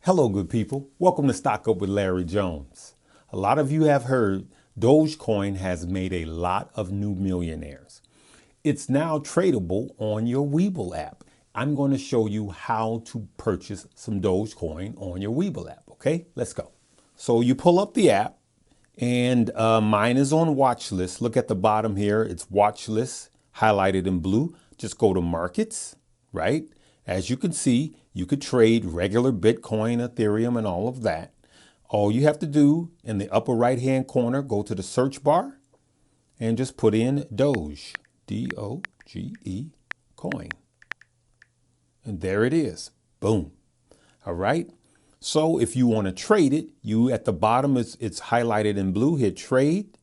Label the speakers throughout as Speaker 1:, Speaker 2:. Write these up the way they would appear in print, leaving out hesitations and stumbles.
Speaker 1: Hello, good people. Welcome to Stock Up with Larry Jones. A lot of you have heard Dogecoin has made a lot of new millionaires. It's now tradable on your Webull app. I'm going to show you how to purchase some Dogecoin on your Webull app. Okay, let's go. So you pull up the app and mine is on watch list. Look at the bottom here. It's watch list highlighted in blue. Just go to markets, right? As you can see, you could trade regular Bitcoin, Ethereum, and all of that. All you have to do in the upper right-hand corner, go to the search bar and just put in Doge, D-O-G-E, coin. And there it is. Boom. All right. So if you want to trade it, you at the bottom, it's highlighted in blue, hit trade.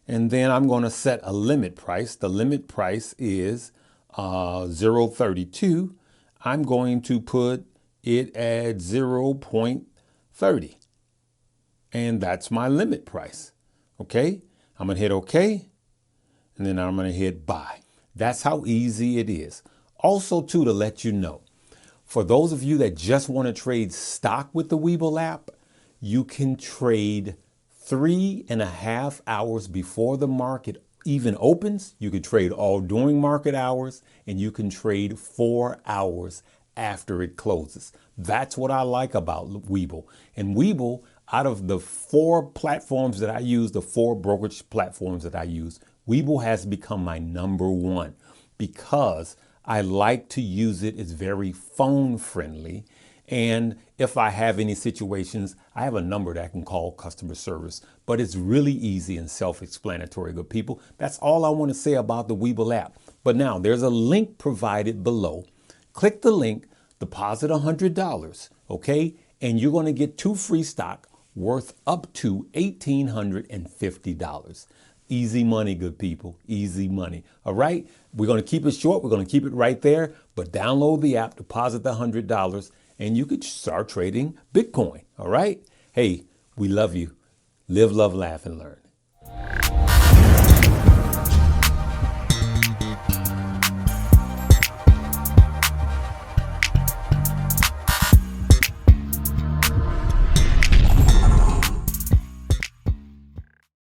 Speaker 1: And then I'm going to set a limit price. The limit price is 0.32. I'm going to put it at 0.30. And that's my limit price. Okay. I'm going to hit OK. And then I'm going to hit buy. That's how easy it is. Also, too, to let you know, for those of you that just want to trade stock with the Webull app, you can trade 3.5 hours before the market even opens. You can trade all during market hours, and you can trade 4 hours after it closes. That's what I like about Webull. And Webull, out of the 4 platforms that I use, the 4 brokerage platforms that I use, Webull has become my #1 because I like to use it. It's very phone friendly. And if I have any situations, I have a number that I can call customer service, but it's really easy and self-explanatory, good people. That's all I want to say about the Webull app. But now there's a link provided below. Click the link, deposit $100, okay? And you're going to get 2 free stock worth up to $1,850. Easy money, good people. Easy money. All right. We're going to keep it short. We're going to keep it right there. But download the app, deposit the $100, and you could start trading Bitcoin. All right. Hey, we love you. Live, love, laugh, and learn.